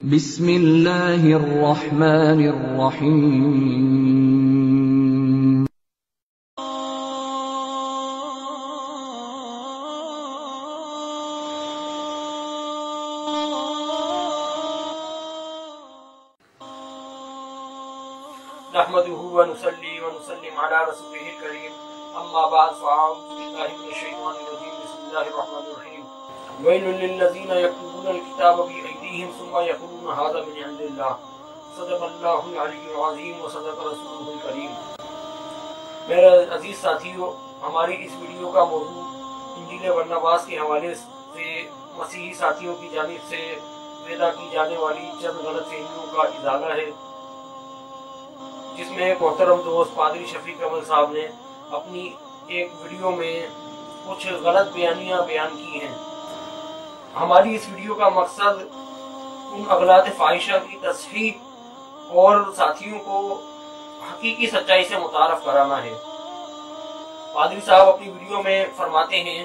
بسم اللہ الرحمن الرحیم نحمده ونصلي ونسلم على رسوله الكريم اما بعد فاعوذ بالله من الشيطان الرجيم بسم الله الرحمن الرحيم ويل للذين يكتبون الكتاب بأيديهم ثم يقولون هذا من عند الله صدق الله العلي العظيم وصدق رسوله الكريم۔ میرے عزیز ساتھیو، ہماری اس ویڈیو کا موضوع انجیل برناباس کے حوالے سے مسیحی ساتھیوں کی جانب سے پیدا کی جانے والی چند غلط فہمیوں کا ازالہ ہے، جس میں محترم دوست پادری شفیق احمد صاحب نے اپنی ایک ویڈیو میں کچھ غلط بیانیاں بیان کی ہیں۔ ہماری اس ویڈیو کا مقصد ان اغلاط فاحشہ کی تصحیح اور ساتھیوں کو حقیقی سچائی سے متعارف کرانا ہے۔ پادری صاحب اپنی ویڈیو میں فرماتے ہیں،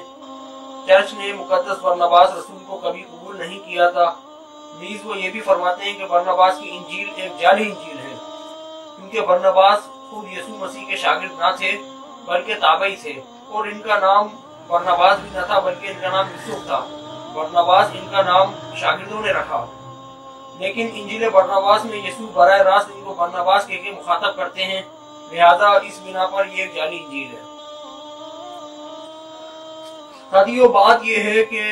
چرچ نے مقدس برناباس رسول کو کبھی قبول نہیں کیا تھا۔ نیز وہ یہ بھی فرماتے ہیں کہ برناباس کی انجیل ایک جعلی انجیل ہے، کیونکہ برناباس خود یسوع مسیح کے شاگرد نہ تھے بلکہ تابعی تھے، اور ان کا نام برناباس بھی نہ تھا بلکہ ان کا نام یوسف تھا۔ برناباس ان کا نام شاگردوں نے رکھا، لیکن انجیل برناباس میں یسوع براہ راست ان کو برناباس کہہ کے مخاطب کرتے ہیں، لہذا اس بنا پر یہ ایک جعلی انجیل ہے۔ ساتھیو، بات یہ ہے کہ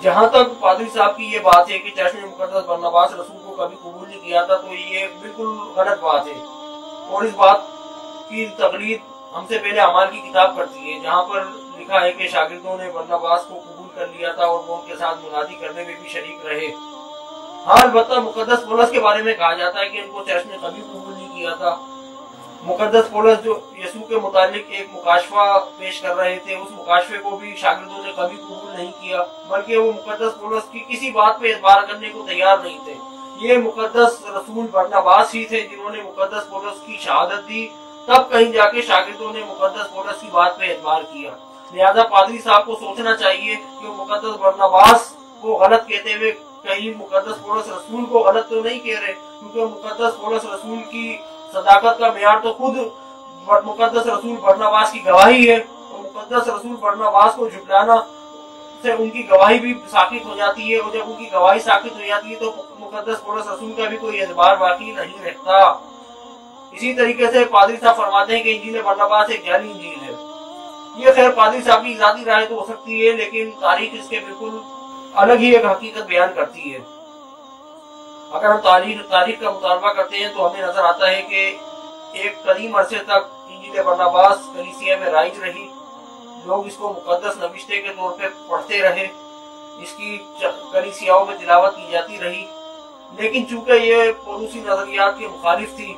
جہاں تک پادری صاحب کی یہ بات ہے کہ چرچ نے مقدس برناباس رسول کو کبھی قبول نہیں کیا تھا، تو یہ بالکل غلط بات ہے، اور اس بات کی تقلید ہم سے پہلے اعمال کی کتاب کرتی ہے، جہاں پر لکھا ہے کہ شاگردوں نے برناباس کو قبول کر لیا تھا اور وہ ان کے ساتھ منادی کرنے میں بھی شریک رہے۔ ہاں، البتہ مقدس پولس کے بارے میں کہا جاتا ہے کہ ان کو چرچ نے کبھی قبول نہیں کیا تھا۔ مقدس پولس جو یسوع کے متعلق ایک مکاشفہ پیش کر رہے تھے، اس مکاشفے کو بھی شاگردوں نے کبھی قبول نہیں کیا، بلکہ وہ مقدس پولس کی کسی بات پہ اعتبار کرنے کو تیار نہیں تھے۔ یہ مقدس رسول برناباس ہی تھے جنہوں نے مقدس پولس کی شہادت دی، تب کہیں جا کے شاگردوں نے مقدس پولس کی بات پہ اعتبار کیا۔ لہذا پادری صاحب کو سوچنا چاہیے کہ وہ مقدس برناباس کو غلط کہتے ہوئے کہیں مقدس پولس رسول کو غلط تو نہیں کہہ رہے، کیونکہ مقدس پولس رسول کی صداقت کا معیار تو خود مقدس رسول برناباس کی گواہی ہے، اور مقدس رسول برناباس کو جھٹلانا سے ان کی گواہی بھی ساقط ہو جاتی ہے، اور جب ان کی گواہی ساقط ہو جاتی ہے تو مقدس پولس رسول کا بھی کوئی اعتبار باقی نہیں رہتا۔ اسی طریقے سے پادری صاحب فرماتے ہیں کہ انجیل برناباس ایک جعلی انجیل ہے۔ یہ خیر پادری صاحب کی ذاتی رائے تو ہو سکتی ہے، لیکن تاریخ اس کے بالکل الگ ہی ایک حقیقت بیان کرتی ہے۔ اگر ہم تاریخ کا مطالبہ کرتے ہیں تو ہمیں نظر آتا ہے کہ ایک قدیم عرصے تک انجیل برناباس کلیسیا میں رائج رہی، لوگ اس کو مقدس نوشتے کے طور پہ پڑھتے رہے، اس کی کلیسیاؤں میں تلاوت کی جاتی رہی، لیکن چونکہ یہ پولوسی نظریات کے مخالف تھی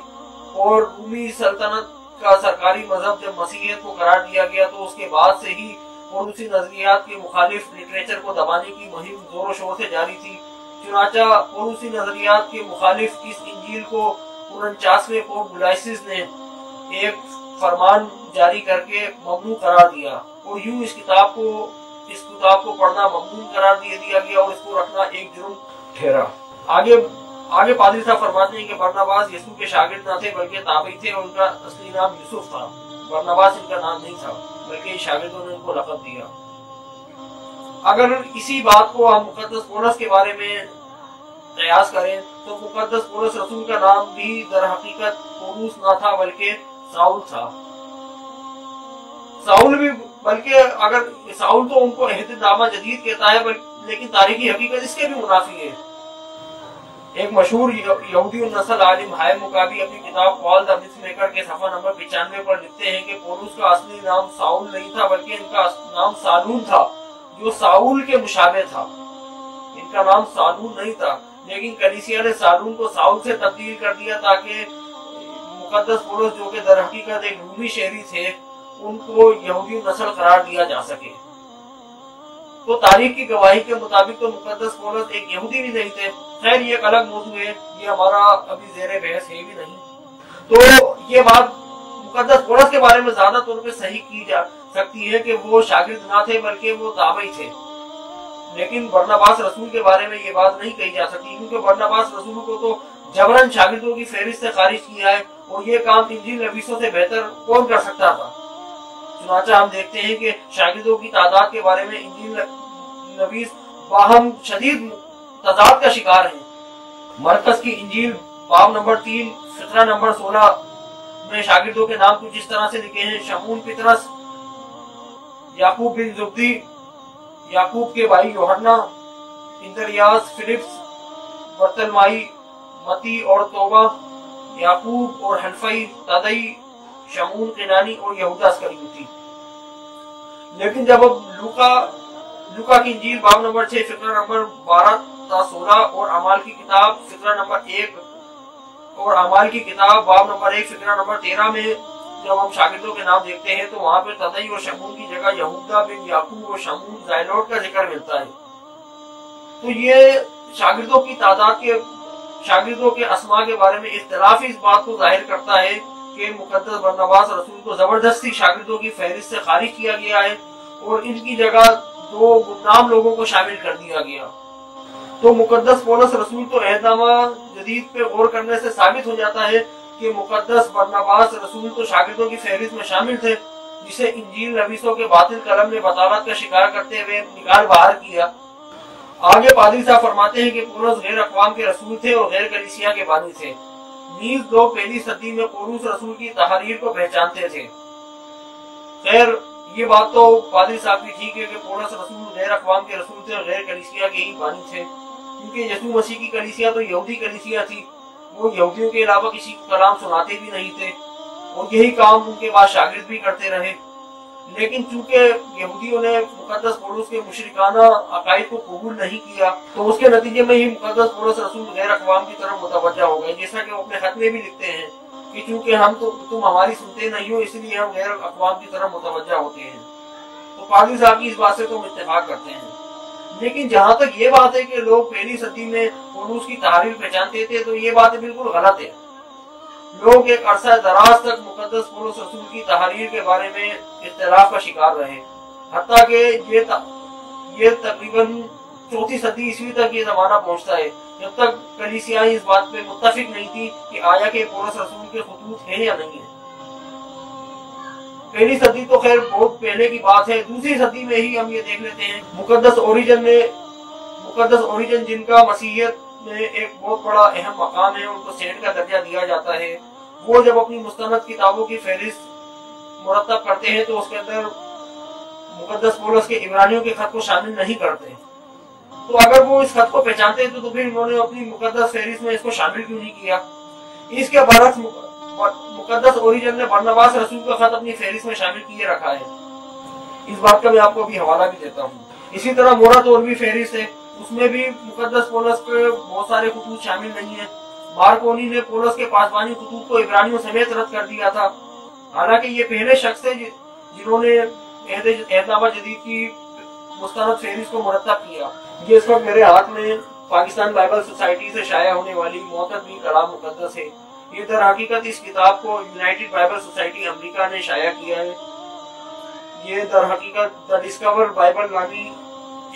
اور رومی سلطنت کا سرکاری مذہب جب مسیحیت کو قرار دیا گیا، تو اس کے بعد سے ہی پولوسی نظریات کے مخالف لٹریچر کو دبانے کی مہم زور و شور سے جاری تھی۔ چنانچہ پولوسی نظریات کے مخالف اس انجیل کو 49ویں پوپ بلائسس نے ایک فرمان جاری کر کے ممنوع قرار دیا، اور یوں اس کتاب کو پڑھنا ممنوع قرار دیا گیا اور اس کو رکھنا ایک جرم ٹھہرا۔ آگے پادری صاحب فرماتے ہیں کہ برناباس یسوع کے شاگرد نہ تھے بلکہ تابعی تھے، اور ان کا اصلی نام یوسف تھا۔ برناباس ان کا نام نہیں تھا بلکہ شاگردوں نے ان کو لقب دیا۔ اگر اسی بات کو ہم مقدس پولس کے بارے میں قیاس کریں تو مقدس پولس رسول کا نام بھی در حقیقت پولس نہ تھا بلکہ ساؤل تھا۔ اگر ساؤل تو ان کو عہد نامہ جدید کہتا ہے، لیکن تاریخی حقیقت اس کے بھی منافی ہے۔ ایک مشہور یہودی النسل عالم ہائم مقابی اپنی کتاب پال دا متھ میکر کے صفحہ نمبر 95 پر لکھتے ہیں کہ پولس کا اصلی نام ساؤل نہیں تھا بلکہ ان کا نام سالون تھا، جو ساؤل کے مشابہ تھا۔ ان کا نام سالون نہیں تھا، لیکن کلیسیا نے سالون کو ساؤل سے تبدیل کر دیا تاکہ مقدس پولس جو کہ در حقیقت ایک رومی شہری تھے، ان کو یہودی نسل قرار دیا جا سکے۔ تو تاریخ کی گواہی کے مطابق تو مقدس پولس ایک یہودی بھی نہیں تھے۔ خیر، یہ ایک الگ موضوع ہے، یہ ہمارا ابھی زیر بحث ہے بھی نہیں۔ تو یہ بات مقدس پولس کے بارے میں زیادہ طور پہ صحیح کی جا سکتی ہے کہ وہ شاگرد نہ تھے بلکہ وہ تابعی تھے۔ لیکن बरनबास रसूल के बारे में ये बात नहीं कही जा सकती, क्योंकि बरनबास रसूल को तो जबरन शागिर्दों की फहरिस्त से खारिज किया है, और ये काम इंजील नबीसों से बेहतर कौन कर सकता था। चुनाचा हम देखते हैं कि शागिर्दों की तादाद के बारे में इंजील नबीस बाहम शदीद तजाद का शिकार है। मरकज की इंजील बाब नंबर 3 फितरा नंबर 16 में शागिर्दों के नाम कुछ इस तरह से लिखे हैं: शमून पितरस, याकूब बिन जुब्दी, याकूब के भाई योहन्ना, इंदरियास, फिलिप्स, बर्तलमाई, मती और तोबा, याकूब और हल्फई, तदई, शमून केनानी और यहूदा अस्करियोती। लेकिन जब अब लूका की इंजील बाब नंबर 6 फिक्रा नंबर 12 ta 16 और अमाल की किताब फिक्रा नंबर 1 और अमाल की किताब बाब नंबर 1 फिक्रा नंबर 13 में जब हम शागिर्दों के नाम देखते हैं तो वहां पे तदई और शमून की जगह यहूदा बिन याकूब और शमून ज़ायलोट का जिक्र मिलता है। तो ये शागिर्दों की तादाद के शागिर्दों के अस्मा के बारे में इख्तिलाफ इस बात को जाहिर करता है कि मुकद्दस बरनबास रसूल को जबरदस्ती शागिर्दों की फहरिस्त से खारिज किया गया है और इनकी जगह 2 गुमनाम लोगों को शामिल कर दिया गया। तो मुकद्दस पौलुस रसूल तो अहदनामा जदीद पे गौर करने से साबित हो जाता है कि मुकद्दस बरनबास रसूल तो शागिर्दों की फहरिस्त में शामिल थे, जिसे इंजील नबीसों के बातिल कलम ने बतावत का शिकार करते हुए निकाल बाहर किया। आगे पादरी साहब फरमाते हैं कि पौलुस गैर अक़वाम के रसूल थे और गैर कलीसिया के बानी थे। नीज लोग पहली सदी में पौलुस रसूल की तहरीर को पहचानते थे। खैर ये बात तो पादरी साहब की ठीक है कि पौलुस रसूल गैर अक़वाम के रसूल थे और गैर कलीसिया के ही बानी थे, क्योंकि यीशु मसीह की कलीसिया तो यहूदी कलीसिया थी। वो यहूदियों के अलावा किसी को कलाम सुनाते भी नहीं थे और यही काम उनके बाद शागिर्द भी करते रहे। लेकिन चूंकि यहूदियों ने मुकद्दस पौलुस के मुशरिकाना अकायद को कबूल नहीं किया, तो उसके नतीजे में ही मुकद्दस पौलुस रसूल गैर अक़वाम की तरफ मुतवज्जा हो गए। जैसा कि वो अपने खत में भी लिखते हैं कि चूंकि तुम हमारी सुनते नहीं हो, इसलिए हम गैर अक़वाम की तरफ मुतवज्जा होते हैं। तो पादरी साहब की इस बात से तो इत्तेफाक करते हैं। लेकिन जहां तक ये बात है कि लोग पहली सदी में पौलुस की तहरीर पहचानते थे, तो ये बात बिल्कुल गलत है। लोग एक अरसा दराज तक मुकद्दस पौलुस रसूल की तहरीर के बारे में इख्तिलाफ का शिकार रहे, हत्ता कि ये तकरीबन 4वीं सदी ईस्वी तक ये जमाना पहुंचता है, जब तक कलीसियाएं इस बात पे मुत्तफिक नहीं थी कि आया कि पौलुस रसूल के खुतूत हैं या नहीं है। पहली सदी तो खैर बहुत पहले की बात है। दूसरी सदी में ही हम ये देख लेते हैं मुकद्दस ओरिजन जिनका मसीहियत में एक बहुत बड़ा अहम मकाम है, उनको सेंट का दर्जा दिया जाता है। वो जब अपनी मुस्तनद किताबों की फहरिस्त मुरतब करते हैं तो उसके अंदर मुकद्दस पौलुस के इब्रानियों के खत को शामिल नहीं करते। तो अगर वो इस खत को पहचानते तो फिर उन्होंने अपनी मुकद्दस फहरिस्त में इसको शामिल क्यों नहीं किया। इसके बरक्स मुकद्दस ओरिजन ने बरनबास रसूल का खत अपनी फहरिस्त में शामिल किए रखा है। इस बात का मैं आपको अभी हवाला भी देता हूँ। इसी तरह मोरातोरवी फहरिस्त है, उसमें भी मुकद्दस पौलुस के बहुत सारे खुतूत शामिल नहीं है। मार्कोनी ने पौलुस के पासबानी खुतूत को इब्रानियों समेत रद्द कर दिया था। हालांकि ये पहले शख्स है जिन्होंने अहदनामा जदीद की मुस्तनद फहरिस्त को मुरतब किया। ये इस वक्त मेरे हाथ में पाकिस्तान बाइबल सोसाइटी से शाया होने वाली मोतबी कलाम मुकद्दस है। ये दर हकीकत इस किताब को यूनाइटेड बाइबल सोसाइटी अमेरिका ने शाया किया है। ये दर हकीकत द डिस्कवर बाइबल नामी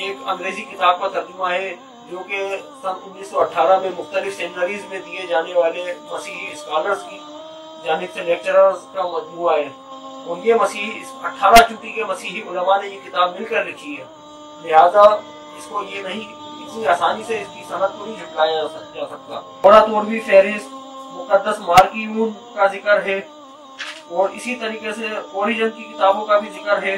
एक अंग्रेजी किताब का तर्जुमा है, जो कि सन 1918 में मुख्तलिफ सेमिनरीज में दिए जाने वाले मसीही स्कॉलर्स की जानिब से लेक्चरर्स का मजमूआ है। और ये 18 चूटी के मसीही उलमा ने ये किताब मिलकर लिखी है, लिहाजा इसको ये नहीं इतनी आसानी से इसकी सनद को नहीं झुटलाया जा सकता। मोरातोरवी फहरिस्त मुकद्दस मार्कियून का जिक्र है और इसी तरीके से ओरिजन की किताबों का भी जिक्र है।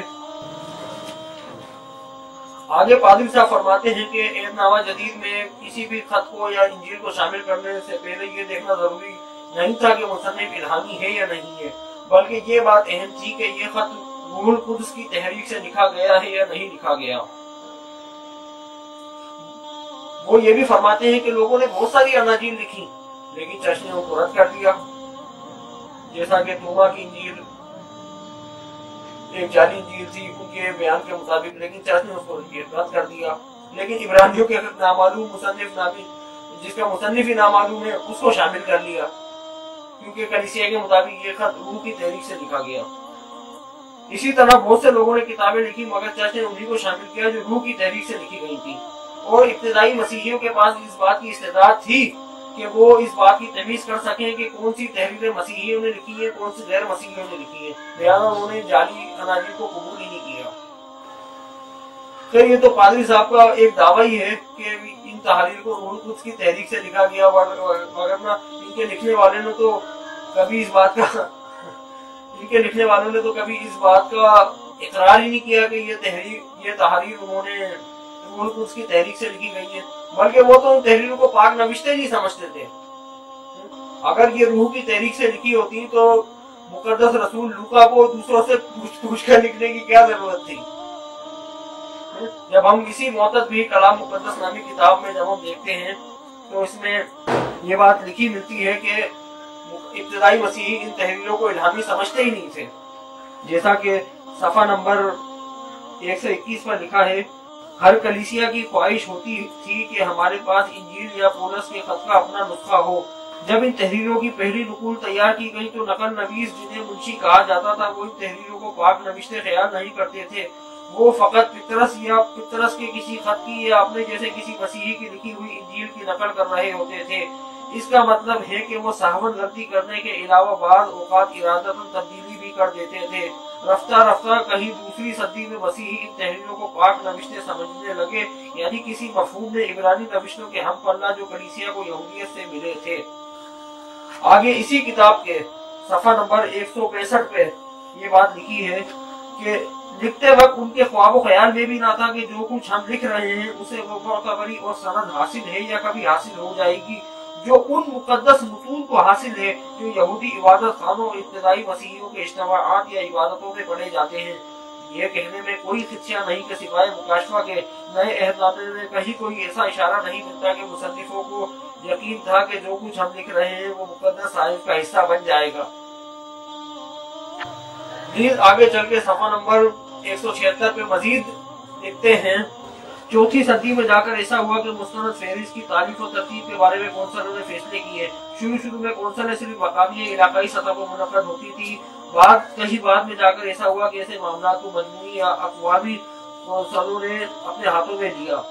आगे पादरी साहब फरमाते हैं कि अहदनामा जदीद में किसी भी खत को या इंजील को शामिल करने से पहले ये देखना जरूरी नहीं था कि मुसन्निफ इल्हामी है या नहीं है, बल्कि ये बात अहम थी कि ये खत रूहुल कुद्स की तहरीक से लिखा गया है या नहीं लिखा गया। वो ये भी फरमाते हैं कि लोगों ने बहुत सारी अनाजील लिखी, लेकिन चर्च ने उनको रद्द कर दिया। जैसा कि तोमा की इंजील एक जाली इंजील थी उनके बयान के मुताबिक, लेकिन चर्च ने उसको रद्द कर दिया। लेकिन इब्रानियों के नामालूम मुसन्निफ नामी जिसका मुसन्निफ ही नामालूम है उसको शामिल कर लिया, क्योंकि कलीसिया के मुताबिक ये खत रूह की तहरीक से लिखा गया। इसी तरह बहुत से लोगों ने किताबें लिखी, मगर चर्च ने उन्हीं को शामिल किया जो रूह की तहरीक से लिखी गई थी। और इब्तिदाई मसीहियों के पास इस बात की इस्तेदाद थी कि वो इस बात की तमीज कर सकें कि कौन सी तहरीरें मसीहियों ने लिखी है, कौन सी गैर मसीहियों ने लिखी है। लिहाजा उन्होंने जाली अनाजील को कबूल ही नहीं किया। तो ये तो पादरी साहब का एक दावा ही है कि इन तहरीर को रूहुल कुद्स की तहरीक से लिखा गया, वरना इनके लिखने वालों ने तो कभी इस बात का इकरार ही नहीं किया कि ये तहरीर उन्होंने रूहुल कुद्स की तहरीक से लिखी गई है, बल्कि वो तो उन तहरीरों को पाक नविश्ते नहीं समझते थे। अगर ये रूह की तहरीक से लिखी होती तो मुकद्दस रसूल लूका को दूसरों से पूछ कर लिखने की क्या जरूरत थी। जब हम इसी मुअत्तद भी कलाम मुकद्दस नामी किताब में जब हम देखते हैं तो इसमें ये बात लिखी मिलती है कि इब्तिदाई मसीही इन तहरीरों को इल्हामी समझते ही नहीं थे। जैसा कि सफा नंबर 121 पर लिखा है, हर कलीसिया की ख्वाहिश होती थी कि हमारे पास इंजील या पौलुस के खत का अपना नुस्खा हो। जब इन तहरीरों की पहली नकुल तैयार की गई तो नकल नवीस, जिन्हें मुंशी कहा जाता था, वो इन तहरीरों को पाक नविश्ते ख्याल नहीं करते थे। वो फकत पितरस के किसी खत की या अपने जैसे किसी मसीही की लिखी हुई इंजील की नकल कर रहे होते थे। इसका मतलब है कि वो साहवन गलती करने के अलावा बाज़ औक़ात इरादतन तब्दीली भी कर देते थे। रफ्ता रफ्ता कहीं दूसरी सदी में मसीही इन तहरीरों को पाक नविश्ते समझने लगे, यानी किसी मफहूम में इब्रानी नविश्तों के हम पल्ला जो कलीसिया को यहूदियत से मिले थे। आगे इसी किताब के सफा नंबर 165 पे ये बात लिखी है कि लिखते वक्त उनके ख्वाब ख्याल में भी ना था कि जो कुछ हम लिख रहे हैं उसे वो मोतबरी और सनद हासिल है या कभी हासिल हो जाएगी, जो उन मुकद्दस मतून को हासिल है जो यहूदी इबादत खानों और इब्तिदाई मसीहियों के इज्तिमाआत या इबादतों में पढ़े जाते हैं। यह कहने में कोई खिदशा नहीं कि सिवाय मुकाशफा के नए अहदनामे में कहीं कोई ऐसा इशारा नहीं मिलता कि मुसन्निफों को यकीन था कि जो कुछ हम लिख रहे हैं वो मुकद्दस साहिब का हिस्सा बन जाएगा। आगे चल के सफा नंबर 176 पे मजीद लिखते हैं, चौथी सदी में जाकर ऐसा हुआ कि मुस्तनद फहरिस्त की तारीफ और तरतीब के बारे में कौंसलों ने फैसले किए। शुरू में कौंसलें सिर्फ मकामी इलाकाई सतह पर मुनक्कद होती थी। कहीं बाद में जाकर ऐसा हुआ कि ऐसे मामला को मजमूई या अक़वामी कौंसलों ने अपने हाथों में लिया।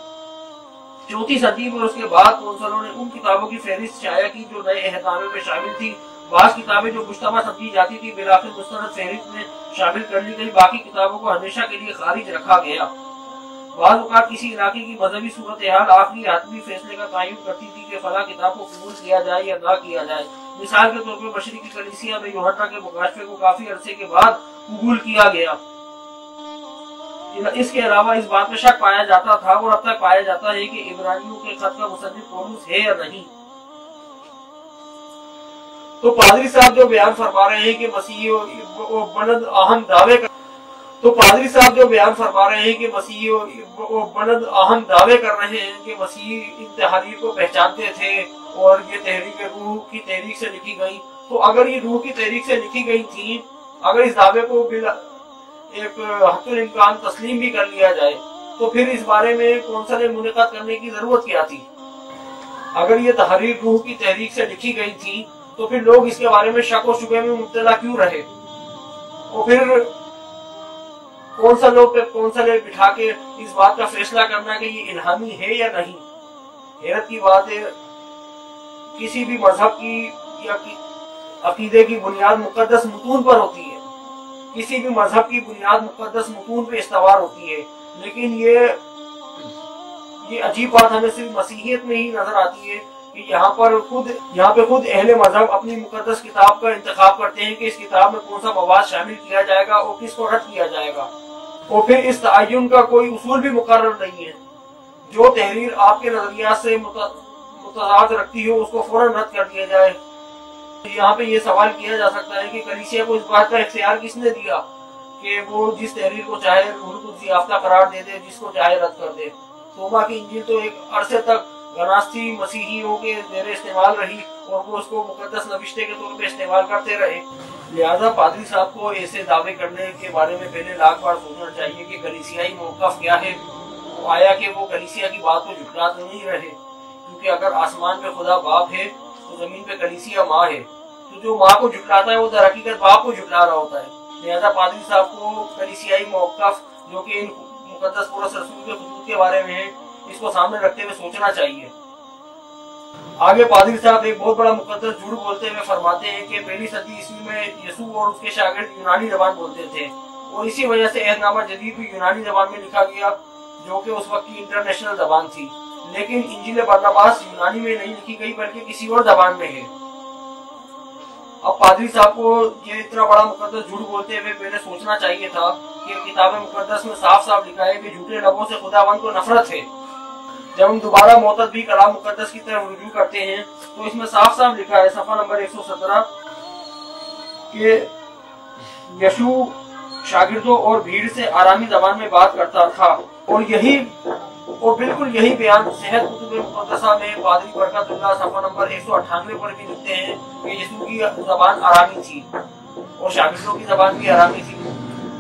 चौथी सदी में उसके बाद कौंसलों ने उन किताबों की फहरिस्त शाया की जो नए अहकाम में शामिल थी। बाज़ किताबें जो मुश्तबा समझी जाती थी बिलाखिर मुस्तनद फहरिस्त में शामिल कर ली गई, बाकी किताबों को हमेशा के लिए खारिज रखा गया। बाज़ औक़ात किसी इलाके की मजहबी सूरत हाल आखिरी हातमी फैसले का तयन करती थी कि फला किताब को कबूल किया जाए या ना किया जाए। मिसाल के तौर पर मशरिकी कलीसिया में यूहन्ना के मुकाशफे को काफी अरसे के बाद कबूल किया गया। इसके अलावा इस बात में शक पाया जाता था और अब तक पाया जाता है कि इब्रानियों के खत का मुसन्निफ पौलुस है या नहीं। तो पादरी साहब जो बयान फरमा रहे हैं कि मसीह बनद अहम दावे कर रहे हैं कि मसीह इन तहरीर को पहचानते थे और ये तहरीर रूह की तहरीक से लिखी गई। तो अगर ये रूह की तहरीक से लिखी गई थी, अगर इस दावे को एक हत्तुल इम्कान तस्लीम भी कर लिया जाए, तो फिर इस बारे में कौंसलें मुनक़द करने की जरूरत क्या थी। अगर ये तहरीर रूह की तहरीक से लिखी गई थी तो फिर लोग इसके बारे में शक और शुबे में मुब्तला क्यों रहे, और फिर कौंसलें बिठा के इस बात का फैसला करना कि ये इल्हामी है या नहीं। हैरत की बात है, किसी भी मजहब की या अकीदे की बुनियाद मुकद्दस मतून पर होती है, किसी भी मजहब की बुनियाद मुकद्दस मतून पे इस्तवार होती है। लेकिन ये अजीब बात हमें सिर्फ मसीहियत में ही नजर आती है कि यहाँ पे खुद अहले मजहब अपनी मुकद्दस किताब का इंतखाब करते हैं कि इस किताब में कौन सा मवाद शामिल किया जाएगा और किसको रद्द किया जाएगा, और फिर इस तयन का कोई उसूल भी मुकर्रर नहीं है। जो तहरीर आपके नजरिया से मुतज़ाद रखती हो उसको फौरन रद्द कर दिया जाए। यहाँ पे ये सवाल किया जा सकता है कि कलीसिया को इस बात का इख्तियार किसने दिया कि वो जिस तहरीर को चाहे रूहुल कुद्स याफ्ता करार दे दे, जिसको चाहे रद्द कर दे। तोबा की इंजील तो एक अरसे तक गनास्ती मसीहियों के ज़ेरे इस्तेमाल रही और वो उसको मुकद्दस नविश्ते के तौर पे इस्तेमाल करते रहे। लिहाजा पादरी साहब को ऐसे दावे करने के बारे में पहले लाख बार सोचना चाहिए कि कलीसियाई मौक़िफ़ क्या है। आया कि वो कलीसिया की बात को झुठला तो नहीं रहे, क्योंकि अगर आसमान पे खुदा बाप है तो जमीन पे कलीसिया माँ है। तो जो माँ को झुठलाता है वो दर हकीकत बाप को झुठला रहा होता है। لہذا پادری صاحب کو کلیسیائی موقف جو کہ مقدس پولس رسول کے خطوط کے بارے میں ہے اس کو سامنے رکھتے ہوئے سوچنا چاہیے۔ آگے پادری صاحب ایک بہت بڑا مقدس جھوٹ بولتے ہوئے فرماتے ہیں کہ پہلی صدی عیسوی میں یسوع اور اس کے شاگرد یونانی زبان بولتے تھے، اور اسی وجہ سے عہد نامہ جدید بھی یونانی زبان میں لکھا گیا جو کہ اس وقت کی انٹرنیشنل زبان تھی، لیکن انجیل برناباس یونانی میں نہیں لکھی گئی بلکہ کسی اور زبان میں ہے۔ اب پادری صاحب کو یہ اتنا بڑا مقدس جھوٹ بولتے ہوئے پہلے سوچنا چاہیے تھا کہ کتاب مقدس میں صاف صاف لکھا ہے کہ جھوٹے لبوں سے خداوند کو نفرت ہے۔ جب ہم دوبارہ معتد بھی کلام مقدس کی طرف رجوع کرتے ہیں تو اس میں صاف صاف لکھا ہے صفحہ نمبر 117 کہ یسوع شاگردوں اور بھیڑ سے آرامی زبان میں بات کرتا تھا، اور بالکل یہی بیان صحت کتب مقدسہ میں پادری برکت اللہ صفحہ نمبر 198 پر بھی لکھتے ہیں کہ یسوع کی زبان آرامی تھی اور شاگردوں کی زبان بھی آرامی تھی۔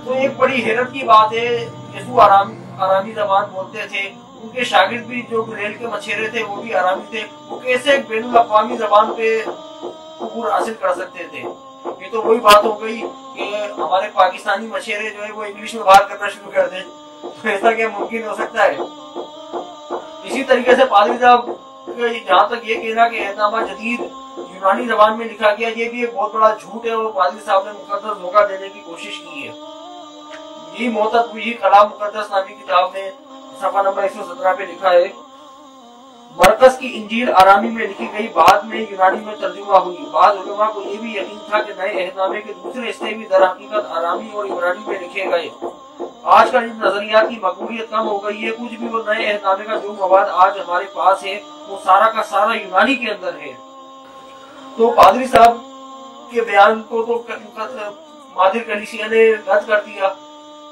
تو ایک بڑی حیرت کی بات ہے، یسوع آرامی زبان بولتے تھے، ان کے شاگرد بھی جو گلیل کے مچھیرے تھے وہ بھی آرامی تھے، وہ کیسے ایک بین الاقوامی زبان پہ عبور حاصل کر سکتے تھے؟ یہ تو وہی بات ہو گئی کہ ہمارے پاکستانی مچھیرے جو ہے وہ انگلش میں بات کرنا شروع کر دیں، تو ایسا کیا ممکن ہو سکتا ہے؟ اسی طریقے سے پادری صاحب جہاں تک یہ کہنا کہ عہد نامہ جدید یونانی زبان میں لکھا گیا، یہ بھی ایک بہت بڑا جھوٹ ہے اور پادری صاحب نے مقدس دھوکہ دینے کی کوشش کی ہے۔ یہی معتد ہوئی کلام مقدس نامی کتاب میں صفحہ نمبر 117 پہ لکھا ہے، مرقس کی انجیل آرامی میں لکھی گئی، بعد میں یونانی میں ترجمہ ہوئی۔ بعض علماء کو یہ بھی یقین تھا کہ نئے عہد نامے کے دوسرے حصے بھی در حقیقت آرامی اور یونانی میں لکھے گئے۔ آج کل ان نظریات کی مقبولیت کم ہو گئی ہے، کچھ بھی وہ نئے عہد نامے کا جو مواد آج ہمارے پاس ہے وہ سارا کا سارا یونانی کے اندر ہے۔ تو پادری صاحب کے بیان کو تو مادر کلیسیا نے رد کر دیا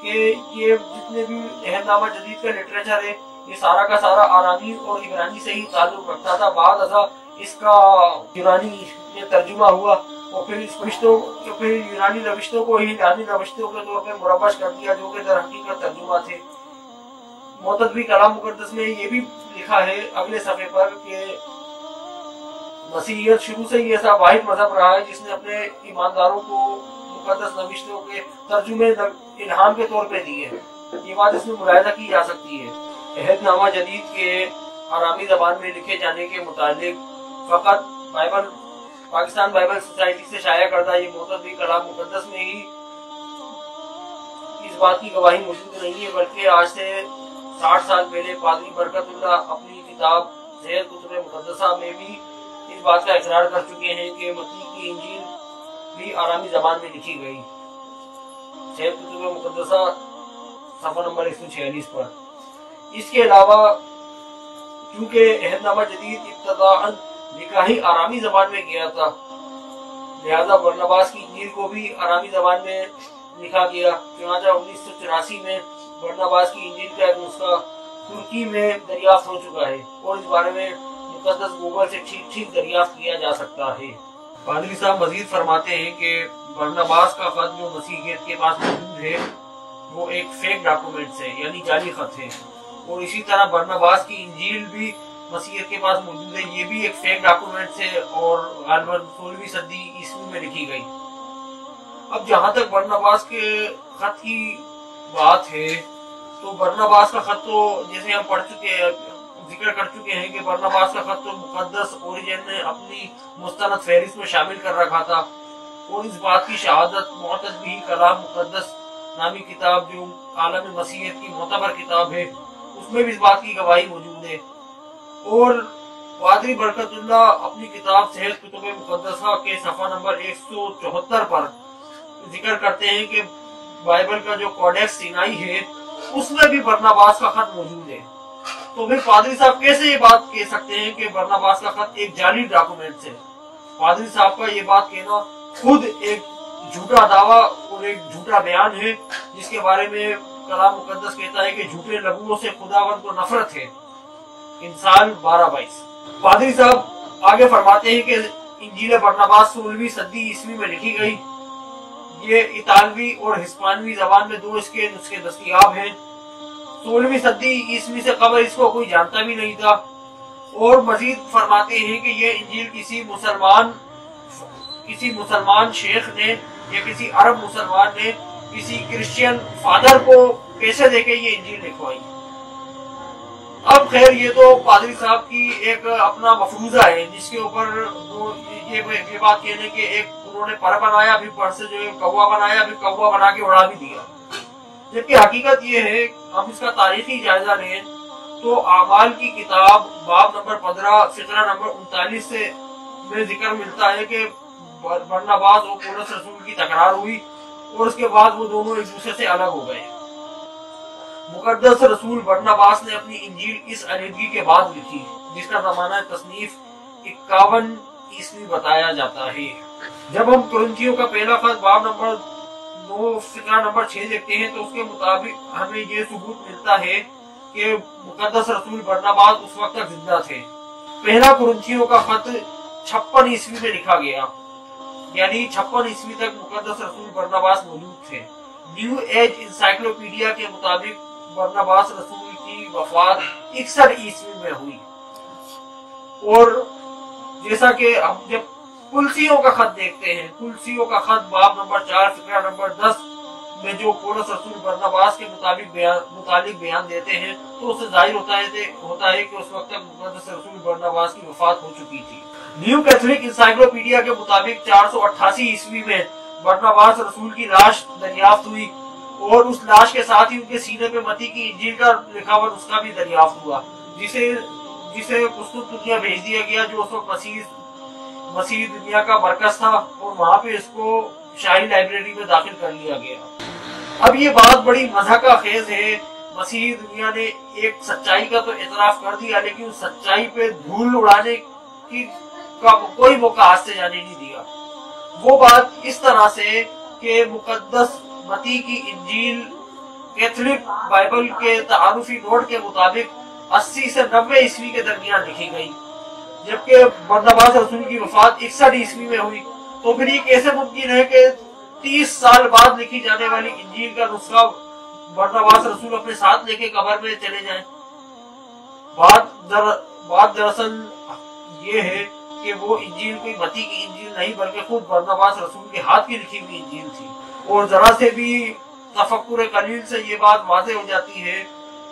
کہ یہ جتنے بھی عہد نامہ جدید کا لٹریچر ہے یہ سارا کا سارا آرامی اور عبرانی سے ہی تعلق رکھتا تھا، بعد ازاں اس کا یونانی میں ترجمہ ہوا اور پھر یونانی روشتوں کو ہی یونانی روشتوں کے طور پہ مربش کر دیا جو کہ در حقیقت ترجمہ تھے۔ معتدوی کلام مقدس میں یہ بھی لکھا ہے اگلے صفحے پر کہ مسیحیت شروع سے ہی ایسا واحد مذہب رہا ہے جس نے اپنے ایمانداروں کو مقدس نوشتوں کے ترجمے الہام کے طور پہ دیے ہیں۔ یہ بات اس میں ملاحظہ کی جا سکتی ہے۔ عہد نامہ جدید کے آرامی زبان میں لکھے جانے کے متعلق فقط پاکستان بائبل سوسائٹی سے شائع کردہ یہ معتدوی کلام مقدس میں ہی اس بات کی گواہی موجود نہیں ہے، بلکہ آج سے 60 سال پہلے پادری برکت اللہ اپنی کتاب صحت کتب مقدسہ میں بھی اس بات کا اقرار کر چکے ہیں کہ متی کی انجیل بھی آرامی زبان میں لکھی گئی، صحت کتب مقدسہ صفحہ نمبر 146 پر۔ اس کے علاوہ چونکہ عہد نامہ جدید ابتداءً لکھا ہی آرامی زبان میں گیا تھا، لہذا برناباس کی انجیل کو بھی آرامی زبان میں لکھا گیا۔ چنانچہ 1984 میں برناباس کی انجیل کا ایک نسخہ ترکی میں دریافت ہو چکا ہے اور اس بارے میں مقدس گوگل سے ٹھیک دریافت کیا جا سکتا ہے۔ پادری صاحب مزید فرماتے ہیں کہ برناباس کا خط جو مسیحیت کے پاس موجود ہے وہ ایک فیک ڈاکومنٹ ہے، یعنی جعلی خط ہے، اور اسی طرح برناباس کی انجیل بھی مسیحیت کے پاس موجود ہے، یہ بھی ایک فیک ڈاکومنٹ ہے اور غالباً 16ویں صدی عیسوی میں لکھی گئی۔ اب جہاں تک برناباس کے خط کی بات ہے تو برناباس کا خط تو جیسے ہم ذکر کر چکے ہیں کہ برناباس کا خط تو مقدس اوریجن نے اپنی مستند فہرست میں شامل کر رکھا تھا، اور اس بات کی شہادت معتد بھی کلام مقدس نامی کتاب جو عالم مسیحیت کی معتبر کتاب ہے اس میں بھی اس بات کی گواہی موجود ہے۔ اور پادری برکت اللہ اپنی کتاب صحت کتب مقدسہ کے صفحہ نمبر 174 پر ذکر کرتے ہیں کہ بائبل کا جو کوڈیکس سینائی ہے اس میں بھی برناباس کا خط موجود ہے۔ تو پھر پادری صاحب کیسے یہ بات کہہ سکتے ہیں کہ برناباس کا خط ایک جعلی ڈاکومنٹ ہے؟ پادری صاحب کا یہ بات کہنا خود ایک جھوٹا دعویٰ اور ایک جھوٹا بیان ہے جس کے بارے میں کلام مقدس کہتا ہے کہ جھوٹے لبوں سے خداوند کو نفرت ہے، انسان 12:22۔ پادری صاحب آگے فرماتے ہیں کہ انجیل برناباس 16ویں صدی عیسوی میں لکھی گئی، یہ اطالوی اور ہسپانوی زبان میں 2 اس کے نسخے دستیاب ہیں۔ 16ویں صدی عیسوی سے قبل اس کو کوئی جانتا بھی نہیں تھا، اور مزید فرماتے ہیں کہ یہ انجیل کسی مسلمان شیخ نے या किसी अरब मुसलमान ने किसी क्रिश्चियन फादर को पैसे देके ये इंजील लिखवाई। अब खैर ये तो पादरी साहब की एक अपना मफरूजा है जिसके ऊपर वो ये बात कहने के एक उन्होंने पर बनाया, अभी पर से जो कौवा बनाया, अभी कौवा बना के उड़ा भी दिया। जबकि हकीकत ये है, हम इसका तारीखी जायजा लें तो आमाल की किताब बाब नंबर 15 फिक्रा नंबर 39 से में जिक्र मिलता है कि बरनबास और पौलुस रसूल की तकरार हुई और उसके बाद वो दोनों एक दूसरे से अलग हो गए। मुकद्दस रसूल बरनबास ने अपनी इंजील इस अलहदगी के बाद लिखी जिसका जमाना तसनीफ 51 ईस्वी बताया जाता है। जब हम कुरिन्थियों का पहला खत बाब नंबर 9 फिक्रा नंबर 6 देखते हैं तो उसके मुताबिक हमें ये सबूत मिलता है कि मुकद्दस रसूल बरनबास उस वक्त तक जिंदा थे। पहला कुरिन्थियों का खत 56 ईस्वी में लिखा गया, यानी 56 ईस्वी तक मुकद्दस रसूल बरनबास मौजूद थे। न्यू एज इंसाइक्लोपीडिया के मुताबिक बरनबास रसूल की वफात 61 ईस्वी में हुई। और जैसा कि हम जब कुलसियों का खत देखते हैं, कुलसियों का खत बाब नंबर 4 फिक्रा नंबर 10 में जो पौलुस रसूल बरनबास के मुताबिक बयान देते हैं तो उससे जाहिर होता है कि उस वक्त तक मुकद्दस रसूल बरनबास की वफात हो चुकी थी। न्यू कैथोलिक इंसाइक्लोपीडिया के मुताबिक 488 ईस्वी में बरनबास रसूल की लाश दरियाफ्त हुई और उस लाश के साथ ही उनके सीने पे मत्ती की इंजील का लिखा हुआ नुस्खा भी दरियाफ्त हुआ, जिसे कुस्तुंतनिया भेज दिया गया जो उस वक्त मसीह दुनिया का मरकज था और वहां पे इसको शाही लाइब्रेरी में दाखिल कर लिया गया। अब ये बात बड़ी मज़ा का खेज है, मसीह दुनिया ने एक सच्चाई का तो एतराफ कर दिया लेकिन उस सच्चाई पे धूल उड़ाने की का कोई मौका हाथ से जाने नहीं दिया। वो बात इस तरह से कि मुकद्दस मत्ती की इंजील कैथोलिक बाइबल के तारुफी नोट के मुताबिक 80 से 90 ईस्वी के दरमियान लिखी गई, जबकि बरनबास रसूल की वफात 61 ईस्वी में हुई। तो फिर ये कैसे मुमकिन है कि 30 साल बाद लिखी जाने वाली इंजील का नुस्खा बरनबास रसूल अपने साथ लेके कब्र में चले जाएं? बात दरअसल ये है कि वो इंजील कोई मत्ती की इंजील नहीं बल्कि खुद बरनबास रसूल के हाथ की लिखी हुई इंजील थी। और जरा से भी तफक्कुर कलील से ये बात वाज़ेह हो जाती है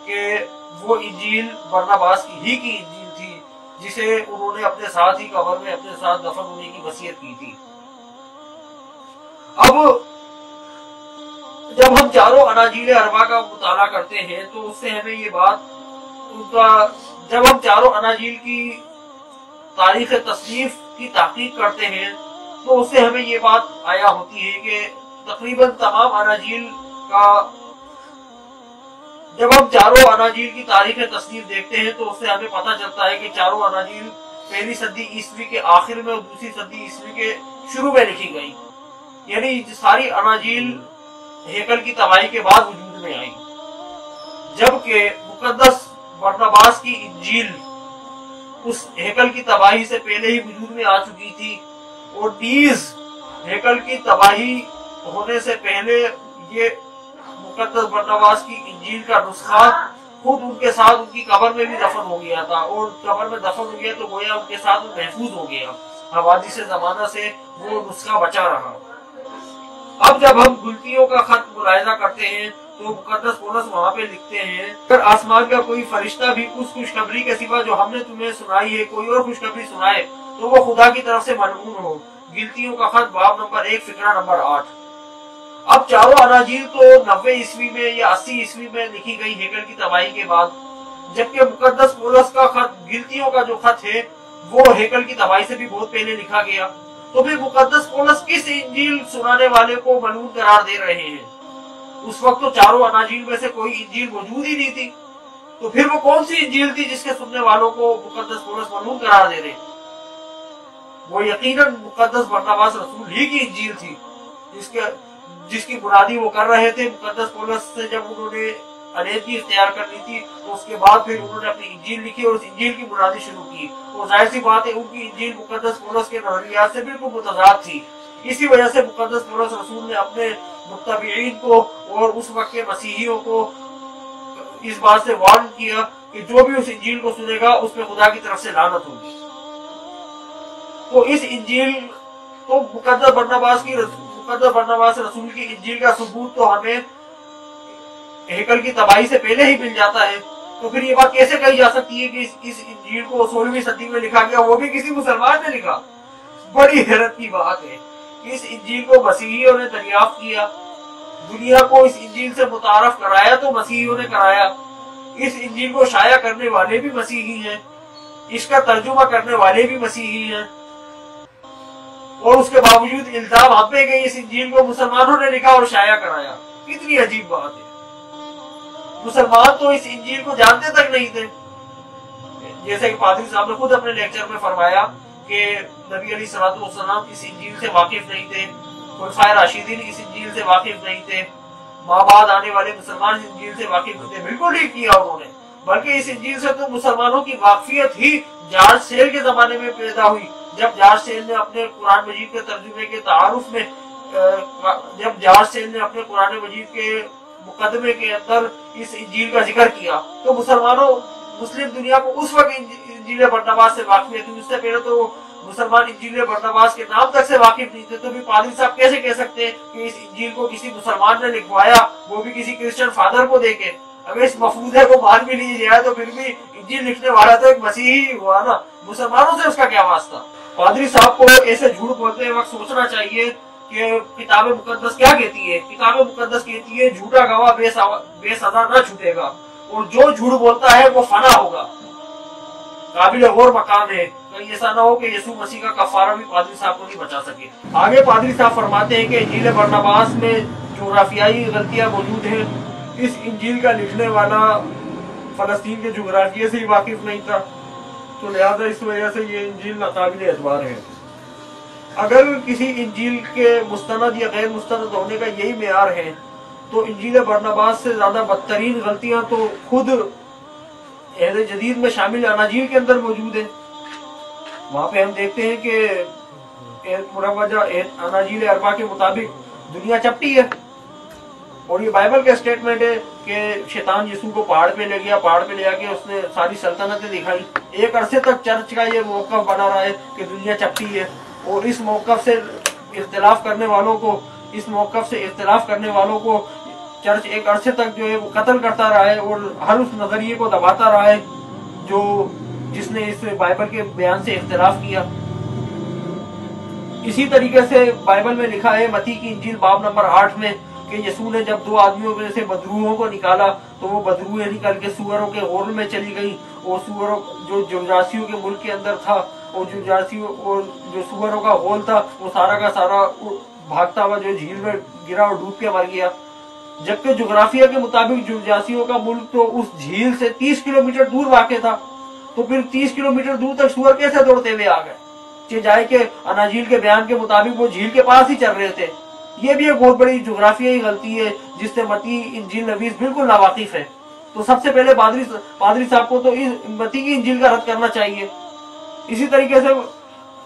कि वो इंजील बरनबास की इंजील थी जिसे उन्होंने अपने साथ ही कब्र में अपने साथ दफन होने की वसीयत की थी। अब जब हम चारों अनाजील अरबा का मुताला करते हैं तो उससे हमें ये बात जब हम चारों अनाजील की तारीख तस्नीफ की तहकीक करते हैं तो उससे हमें ये बात आया होती है कि तकरीबन तमाम अनाजील का जब हम चारों अनाजील की तारीख तस्नीफ देखते हैं तो उससे हमें पता चलता है कि चारों अनाजील पहली सदी ईस्वी के आखिर में और दूसरी सदी ईस्वी के शुरू में लिखी गई, यानी सारी अनाजील हेकल की तबाही के बाद वजूद में आई, जबकि मुकद्दस बरनबास की इंजील उस हेकल की तबाही से पहले ही वजूद में आ चुकी थी। और नीज हेकल की तबाही होने से पहले ये मुकद्दस बरनबास की इंजील का नुस्खा खुद उनके साथ उनकी कब्र में भी दफन हो गया था, और कब्र में दफन हो गया तो गोया उनके साथ वो महफूज हो गया, हवादिस जमाना से वो नुस्खा बचा रहा। अब जब हम गुलतियों का खत मुलाहिजा करते हैं तो मुकद्दस पौलुस वहाँ पे लिखते हैं, अगर आसमान का कोई फरिश्ता भी उस खुशखबरी के सिवा जो हमने तुम्हें सुनाई है कोई और खुशखबरी सुनाए तो वो खुदा की तरफ से मलऊन हो। गिलतियों का खत बाब नंबर 1 फिक्रा नंबर 8। अब चारों अनाजील तो 90 ईस्वी में या 80 ईस्वी में लिखी गई हेकल की तबाही के बाद, जबकि मुकद्दस पौलुस का खत गिलतियों का जो खत है वो हेकल की तबाही से भी बहुत पहले लिखा गया। तो फिर मुकद्दस पौलुस किस इंजील सुनाने वाले को मलऊन करार दे रहे हैं? उस वक्त तो चारों अनाजील में से कोई इंजील मौजूद ही नहीं थी, तो फिर वो कौन सी इंजील थी जिसके सुनने वालों को मुकद्दस पौलुस मलऊन करार दे रहे? वो यकीनन मुकद्दस बरनबास रसूल ही की इंजील थी जिसकी बुनियादी वो कर रहे थे। मुकद्दस पौलुस से जब उन्होंने अलहदगी इख्तियार कर ली थी तो उसके बाद फिर उन्होंने अपनी इंजील लिखी और उस इंजील की बुनियादी शुरू की। और जाहिर सी बात है उनकी इंजील मुकद्दस पौलुस के नजरियात से बिल्कुल मुतजाद थी। इसी वजह से मुकद्दस पौलुस रसूल ने अपने मुत्तबईन को और उस वक्त के मसीहियों को इस बात से वार्न किया कि जो भी उस इंजील को सुनेगा उसमें खुदा की तरफ से लानत होगी। तो इस इंजील तो मुकद्दस मुकद्दस बरनबास रसूल की इंजील का सबूत तो हमें हेकल की तबाही से पहले ही मिल जाता है, तो फिर ये बात कैसे कही जा सकती है कि इस इंजील को 16वीं सदी में लिखा गया, वो भी किसी मुसलमान ने लिखा? बड़ी हैरत की बात है। इस इंजील को मसीहियों ने दरियाफ्त किया, दुनिया को इस इंजील से मुतारफ कराया तो मसीहियों ने कराया। इस इंजील को शाया करने वाले भी मसीही हैं, इसका तर्जुमा करने वाले भी मसीही हैं, और उसके बावजूद इल्जाम हम पे कि इस इंजील को मुसलमानों ने लिखा और शाया कराया। कितनी अजीब बात है। मुसलमान तो इस इंजील को जानते तक नहीं थे। जैसे कि पादरी साहब ने खुद अपने लेक्चर में फरमाया कि नबी अलैहिस्सलाम इस इंजील से वाकिफ नहीं थे, खुलफाए राशिदीन इस इंजील से वाकिफ नहीं थे, माबाद आने वाले मुसलमान इस इंजील से वाकिफ नहीं थे। बिल्कुल ठीक किया उन्होंने, बल्कि इस इंजील से तो मुसलमानों की वाकफियत ही जॉर्ज सेल के जमाने में पैदा हुई, जब जॉर्ज सेल ने अपने कुरान मजीद के तर्जुमे के तारुफ में जब जॉर्ज सेल ने अपने कुरान मजीद के मुकदमे के अंदर इस इंजील का जिक्र किया, तो मुस्लिम दुनिया को उस वक्त इंजील बरनबास से वाकिफ थी। उससे पहले तो मुसलमान इंजील बरनबास के नाम तक से वाकिफ नहीं थे। तो भी पादरी साहब कैसे कह सकते हैं कि इस इंजील को किसी मुसलमान ने लिखवाया, वो भी किसी क्रिश्चियन फादर को देके? अगर इस मफरूज़े को मान भी लीजिए जाए तो फिर भी इंजील लिखने वाला तो एक मसीही हुआ ना, मुसलमानों से उसका क्या वास्ता? पादरी साहब को ऐसे झूठ बोलते वक्त सोचना चाहिए कि किताब मुकद्दस क्या कहती है। किताब मुकद्दस कहती है झूठा गवाह बेसजा न छूटेगा, और जो झूठ बोलता है वो फना होगा, काबिल गौर मकान है। कहीं ऐसा ना हो कि यीशु मसीह का कफारा भी पादरी साहब को नहीं बचा सके। आगे पादरी साहब फरमाते हैं कि इंजील बरनबास में जोग्राफियाई गलतियां मौजूद हैं। इस इंजील का लिखने वाला फलस्तीन के जोग्राफिया से ही वाकिफ नहीं था, तो लिहाजा इस वजह से ये इंजील नाकाबिल एतबार है। अगर किसी इंजील के मुस्तनद या गैर मुस्तनद होने का यही मेयार है, तो इंजील बरनबास से ज्यादा बदतरीन गलतियां तो खुद अहद जदीद में शामिल अनाजील के अंदर मौजूद है। वहां पे हम देखते हैं कि मुरवजा अनाजील अरबा के मुताबिक दुनिया चपटी है, और ये बाइबल का स्टेटमेंट है कि शैतान यीशु को पहाड़ पे ले गया, पहाड़ पे ले आके उसने सारी सल्तनतें दिखाई। एक अरसे तक चर्च का ये मौक़िफ़ बना रहा है कि दुनिया चपटी है, और इस मौक़िफ़ से इख्तिलाफ करने वालों को चर्च एक अरसे तक जो है वो कत्ल करता रहा है, और हर उस नजरिए को दबाता रहा है जिसने इस बाइबल के बयान से इख्तिलाफ किया। इसी तरीके से बाइबल में लिखा है मत्ती की इंजील बाब नंबर 8 में कि यीशु ने जब 2 आदमियों में से बदरूहों को निकाला, तो वो बदरूहें निकल के सुअरों के गोल में चली गई, और सुअरों जो जुर्जासियों के मुल्क के अंदर था, और जो सुअरों का गोल था वो सारा का सारा भागता हुआ जो झील में गिरा और डूब के मर गया। जबकि जोग्राफिया के मुताबिक जुर्जासियों का मुल्क तो उस झील से 30 किलोमीटर दूर वाक़ था, तो फिर 30 किलोमीटर दूर तक सुअर कैसे दौड़ते हुए आ गए? जाए के अनाजील के बयान के मुताबिक वो झील के पास ही चल रहे थे। ये भी एक बहुत बड़ी जोग्राफियाई गलती है जिससे मत्ती इंजील नवीस बिल्कुल नावाकिफ है। तो सबसे पहले पादरी साहब को तो इस मत्ती की इंजील का रद्द करना चाहिए। इसी तरीके से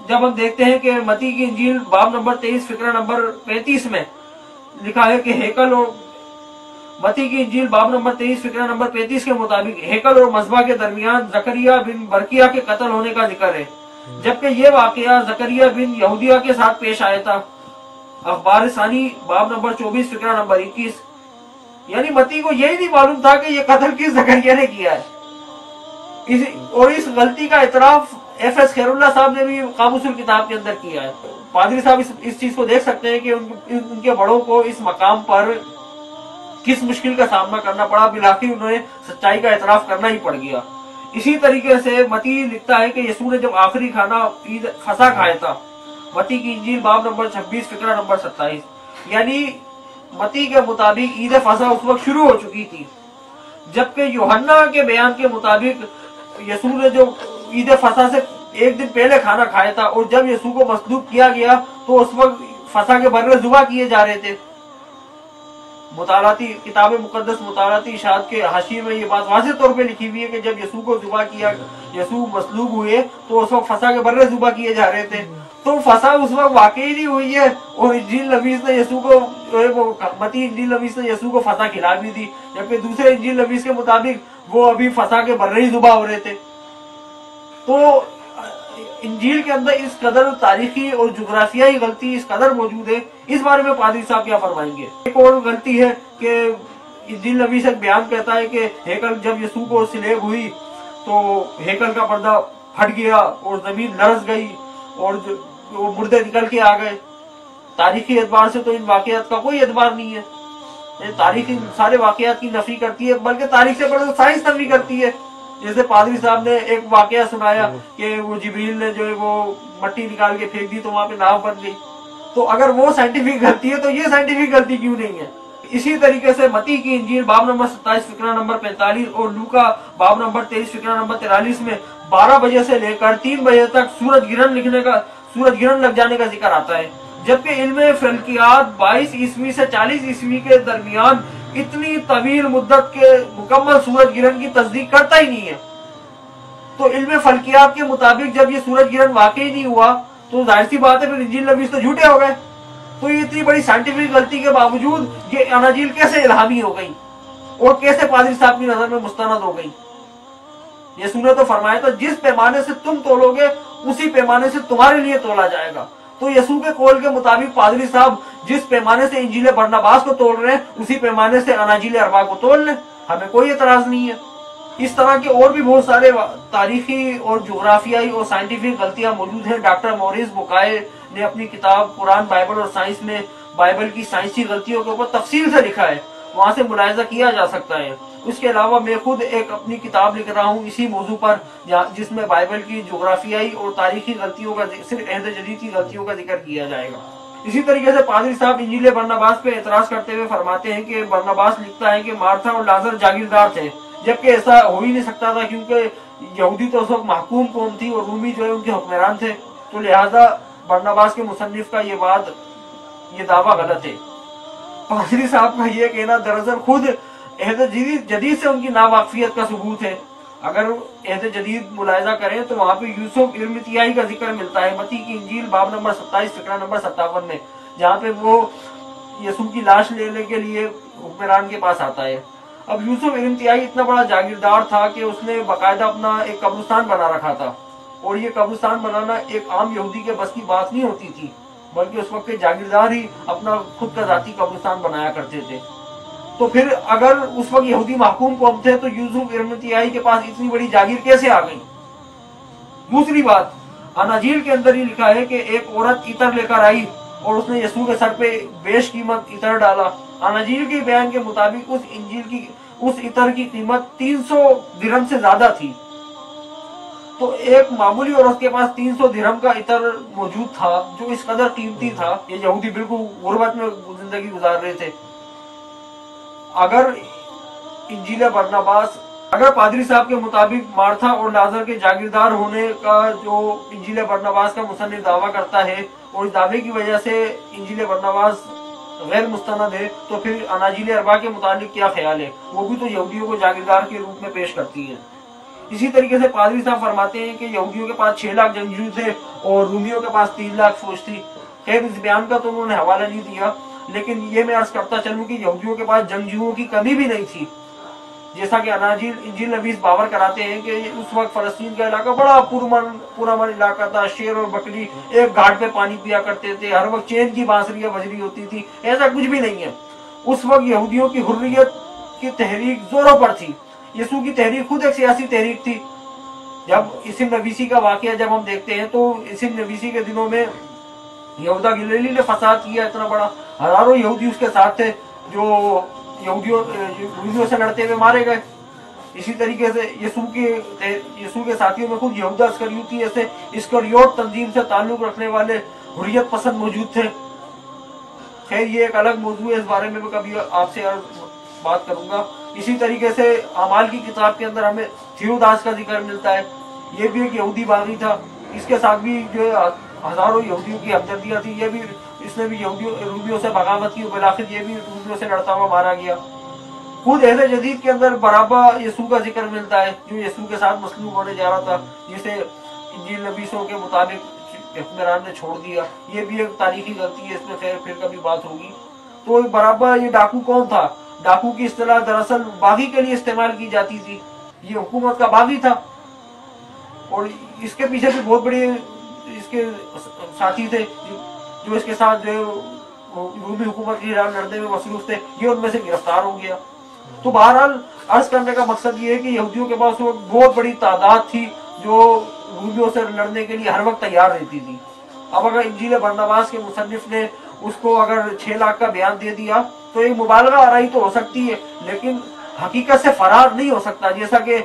जब हम देखते हैं कि मत्ती की इंजील बाब नंबर 23 फिक्रा नंबर 35 में लिखा है कि हेकल और मत्ती की इंजील बाब नंबर 23 फिक्रा नंबर 35 के मुताबिक हेकल और मज़बा के दरमियान जकरिया बिन बरकिया के कत्ल होने का जिक्र है, जबकि ये वाकया जकरिया बिन यहूदिया के साथ पेश आया था। अखबार सानी बाब नंबर 24 फिक्रा नंबर 21। यानी मत्ती को यही नहीं मालूम था कि ये कत्ल किस जकरिया ने किया है। इस गलती का इतराफ एफ.एस. खैरुल्लाह साहब ने भी कामुसुल किताब के अंदर किया है। पादरी साहब इस चीज को देख सकते हैं कि उनके बड़ों को इस मकाम पर किस मुश्किल का सामना करना पड़ा, बिलाखिर उन्हें सच्चाई का इतराफ करना ही पड़ गया। इसी तरीके से मत्ती लिखता है कि यीशु ने जब आखिरी खाना ईद फसा खाया था, मत्ती की इंजील बाब नंबर 26 फिक्रा नंबर 27, यानी मत्ती के मुताबिक ईद फसा उस वक्त शुरू हो चुकी थी, जबकि यूहन्ना के बयान के मुताबिक यीशु ने जो ईद फसा से एक दिन पहले खाना खाया था, और जब यीशु को मसलूब किया गया तो उस वक्त फसा के बर्रे जुबा किए जा रहे थे। मुतालाती किताब मुकद्दस मुतालाती इशात के हाशिए में ये बात वाज़ेह तौर पे लिखी हुई है कि जब यीशु को जुबा किया, यीशु मसलूब हुए तो उस वक्त फसा के बर्रे जुबा किए जा रहे थे। तो फसा उस वक्त वाकई नहीं हुई है, और इंजील नवीस ने यीशु को मत्ती इंजील नवीस ने यीशु को फसा खिला भी दी, जबकि दूसरे इंजील नवीस के मुताबिक वो अभी फसा के बर्रे ही जुबा हो रहे थे। तो انجیل کے اندر اس قدر تاریخی اور جغرافیائی غلطی اس قدر موجود ہے، اس بارے میں پادری صاحب کیا فرمائیں گے؟ ایک اور غلطی ہے کہ انجیل نبی سے بیان کہتا ہے کہ ہیکل جب یسوع کو صلیب ہوئی تو ہیکل کا پردہ پھٹ گیا اور زمین لرز گئی اور وہ مردے نکل کے آ گئے۔ تاریخی اعتبار سے تو ان واقعات کا کوئی اعتبار نہیں ہے، تاریخ ان سارے واقعات کی نفی کرتی ہے، بلکہ تاریخ سے بڑھ کر سائنس نفی کرتی ہے۔ جیسے پادری صاحب نے ایک واقعہ سنایا کہ وہ جبریل نے جو ہے وہ مٹی نکال کے پھینک دی تو وہاں پہ ناؤ بن گئی، تو اگر وہ سائنٹیفک غلطی ہے تو یہ سائنٹیفک غلطی کیوں نہیں ہے؟ اسی طریقے سے متی کی انجیل باب نمبر 27 فقرہ نمبر 45 اور لوکا باب نمبر 23 فقرہ نمبر 43 میں 12 بجے سے لے کر 3 بجے تک سورج گرہن لگ جانے کا ذکر آتا ہے، جبکہ علم فلکیات 22 عیسوی سے 40 عیسوی کے درمیان اتنی طویل مدت کے مکمل سورج گرہن کی تصدیق کرتا ہی نہیں ہے۔ تو علم فلکیات کے مطابق جب یہ سورج گرہن واقعی نہیں ہوا تو ظاہر سی بات ہے پھر انجیل نبیس تو جھوٹے ہو گئے۔ تو یہ اتنی بڑی سائنٹیفک غلطی کے باوجود یہ اناجیل کیسے الہامی ہو گئی اور کیسے پادری صاحب کی نظر میں مستند ہو گئی؟ یسوع نے تو فرمایا تھا جس پیمانے سے تم تولو گے اسی پیمانے سے تمہارے لیے تولا جائے گا۔ تو یسوع کے قول کے مطابق پادری صاحب جس پیمانے سے انجیل برناباس کو تول رہے ہیں اسی پیمانے سے اناجیل اربعہ کو تول لیں، ہمیں کوئی اعتراض نہیں ہے۔ اس طرح کے اور بھی بہت سارے تاریخی اور جغرافیائی اور سائنٹیفک غلطیاں موجود ہیں۔ ڈاکٹر موریس بکائے نے اپنی کتاب قرآن، بائبل اور سائنس میں بائبل کی سائنسی غلطیوں کے اوپر تفصیل سے لکھا ہے، وہاں سے ملاحظہ کیا جا سکتا ہے۔ اس کے علاوہ میں خود ایک اپنی کتاب لکھ رہا ہوں اسی موضوع پر، جس میں بائبل کی جغرافیائی اور تاریخی غلطیوں کا صرف عہد جدید کی غلطیوں کا ذکر کیا جائے گا۔ اسی طریقے سے پادری صاحب انجیل برناباس پہ اعتراض کرتے ہوئے فرماتے ہیں کہ برناباس لکھتا ہے کہ مارتھا اور لازر جاگیردار تھے، جبکہ ایسا ہو ہی نہیں سکتا تھا کیونکہ یہودی تو اس وقت محکوم قوم تھی اور رومی جو ہے ان کے حکمران تھے، تو لہذا برناباس کے مصنف کا یہ دعویٰ غلط ہے۔ پادری صاحب کا یہ کہنا دراصل خود عہد جدید سے ان کی ناواقفیت کا ثبوت ہے۔ اگر عہد جدید ملاحظہ کریں تو وہاں پہ یوسف ارمتیائی کا ذکر ملتا ہے متی کی انجیل باب نمبر 27 فقرہ نمبر 57 میں، جہاں پہ وہ یسوع کی لاش لینے کے لیے حکمران کے پاس آتا ہے۔ اب یوسف ارمتیائی اتنا بڑا جاگیردار تھا کہ اس نے باقاعدہ اپنا ایک قبرستان بنا رکھا تھا، اور یہ قبرستان بنانا ایک عام یہودی کے بس کی بات نہیں ہوتی تھی، بلکہ اس وقت کے جاگیردار ہی اپنا خود کا ذاتی قبرستان بنایا کرتے تھے۔ تو پھر اگر اس وقت یہودی محکوم قوم تھے تو یوسف ارمتیائی کے پاس اتنی بڑی جاگیر کیسے آ گئی؟ دوسری بات، اناجیل کے اندر ہی لکھا ہے کہ ایک عورت عطر لے کر آئی اور اس نے یسوع کے سر پہ بیش قیمت عطر ڈالا۔ اناجیل کے بیان کے مطابق اس عطر کی قیمت 300 درہم سے زیادہ تھی۔ تو ایک معمولی عورت کے پاس 300 درہم کا عطر موجود تھا جو اس قدر قیمتی تھا، یہ یہودی بالکل غربت میں زندگی گزار رہے تھے۔ اگر انجیل برناباس، اگر پادری صاحب کے مطابق مارتھا اور لازر کے جاگیردار ہونے کا جو انجیل برناباس کا مصنف دعویٰ کرتا ہے اور اس دعوے کی وجہ سے انجیل برناباس غیر مستند ہے، تو پھر اناجیل اربعہ کے متعلق کیا خیال ہے؟ وہ بھی تو یہودیوں کو جاگیردار کے روپ میں پیش کرتی ہیں۔ اسی طریقے سے پادری صاحب فرماتے ہیں کہ یہودیوں کے پاس 6 لاکھ جنگجو تھے اور رومیوں کے پاس 3 لاکھ فوج تھی۔ خیر اس بیان کا تو انہوں نے حوالہ نہیں دیا، لیکن یہ میں عرض کرتا چلوں کہ یہودیوں کے پاس جنگجوؤں کی کمی بھی نہیں تھی، جیسا کہ انجیل نویس باور کراتے ہیں کہ اس وقت فلسطین کا علاقہ بڑا پرامن علاقہ تھا، شیر اور بکری ایک گھاٹ پہ پانی پیا کرتے تھے، ہر وقت چین کی بانسریاں بجری ہوتی تھی، ایسا کچھ بھی نہیں ہے۔ اس وقت یہودیوں کی حریت کی تحریک زوروں پر تھی۔ یسوع کی تحریک خود ایک سیاسی تحریک تھی۔ جب اسم نویسی کا واقعہ جب ہم دیکھتے ہیں تو اسم نویسی کے دنوں میں یہودا گلیلی نے فساد کیا اتنا بڑا، ہزاروں یہودی اس کے ساتھ تھے جو یہودیوں سے لڑتے ہوئے مارے گئے۔ اسی طریقے سے یسوع کے ساتھیوں میں خود یہودا اسکریوتی ایسے اسکریوت تنظیم سے تعلق رکھنے والے حریت پسند موجود تھے۔ خیر یہ ایک الگ موضوع ہے، اس بارے میں بھی کبھی آپ سے بات کروں گا۔ اسی طریقے سے اعمال کی کتاب کے اندر ہمیں تھیوداس کا ذکر ملتا ہے، یہ بھی ایک یہودی باغی تھا، اس کے ساتھ بھی جو ہزاروں یہودیوں کی ہمدردیاں تھی، یہ بھی اس نے بھی رومیوں سے بغاوت کی، بالآخر یہ بھی رومیوں سے لڑتا ہوا مارا گیا۔ خود عہد جدید کے اندر برابا یسوع کا ذکر ملتا ہے جو یسوع کے ساتھ مصلوب ہونے جا رہا تھا، جسے انجیل نبیسوں کے مطابق حکمران نے چھوڑ دیا۔ یہ بھی ایک تاریخی غلطی ہے، اس میں خیر پھر کبھی بات ہوگی۔ تو برابا یہ ڈاکو کون تھا؟ ڈاکو کی اصطلاح دراصل باغی کے لیے استعمال کی جاتی تھی، یہ حکومت کا باغی تھا۔ اور اس کے پیچھے بھی بہت بڑے اس کے ساتھی تھے جو اس کے ساتھ جو رومی حکومت کی لڑنے میں مصروف تھے، یہ ان میں سے گرفتار ہو گیا۔ تو بہرحال عرض کرنے کا مقصد یہ ہے کہ یہودیوں کے پاس بہت بڑی تعداد تھی جو رومیوں سے لڑنے کے لیے ہر وقت تیار رہتی تھی۔ اب اگر انجیل برناباس کے مصنف نے اس کو اگر 6 لاکھ کا بیان دے دیا تو ایک مبالغہ آرائی تو ہو سکتی ہے، لیکن حقیقت سے فرار نہیں ہو سکتا، جیسا کہ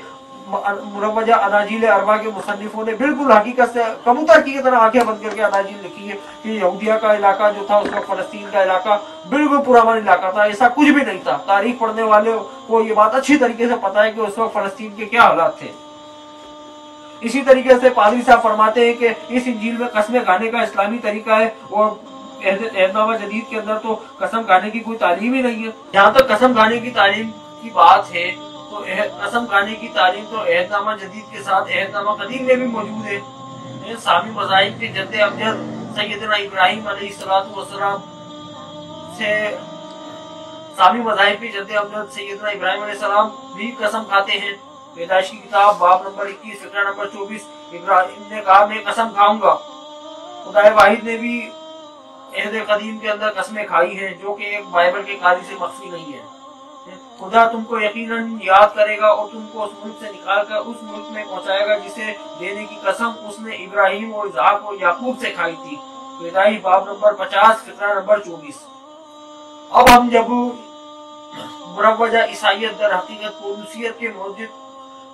مروجہ اناجیل اربع کے مصنفوں نے بالکل حقیقت سے کبوتر کی طرح آنکھیں بند کر کے اناجیل لکھی ہے کہ یہودیہ کا علاقہ جو تھا اس وقت فلسطین کا علاقہ بالکل پرامن علاقہ تھا، ایسا کچھ بھی نہیں تھا۔ تاریخ پڑھنے والے کو یہ بات اچھی طریقے سے پتا ہے کہ اس وقت فلسطین کے کیا حالات تھے۔ اسی طریقے سے پادری صاحب فرماتے ہیں کہ اس انجیل میں قسمیں کھانے کا اسلامی طریقہ ہے، اور عہد نامہ جدید کے اندر تو قسم کھانے کی کوئی تعلیم ہی نہیں ہے۔ جہاں تک قسم کھانے کی تعلیم کی بات ہے تو قسم کھانے کی تعلیم تو عہد نامہ جدید کے ساتھ عہد نامہ قدیم میں بھی موجود ہے۔ سامی مذاہب کے جد امجد سیدنا ابراہیم علیہ السلام سے سامی مذاہب کے جد امجد سیدنا ابراہیم علیہ السلام بھی قسم کھاتے ہیں۔ پیدائش کی کتاب باب نمبر 21 فقرہ نمبر 24 ابراہیم نے کہا میں قسم کھاؤں گا۔ خدا واحد نے بھی عہد قدیم کے اندر قسمیں کھائی ہیں جو کہ ایک بائبل کے قاری سے مخفی نہیں ہے۔ خدا تم کو یقیناً یاد کرے گا اور تم کو اس ملک سے نکال کر اس ملک میں پہنچائے گا جسے دینے کی قسم اس نے ابراہیم اور اسحاق اور یعقوب سے کھائی تھی۔ پیدائش باب نمبر 50 فقرہ نمبر 24۔ اب ہم جب مروجہ عیسائیت در حقیقت پولوسیت کے موجود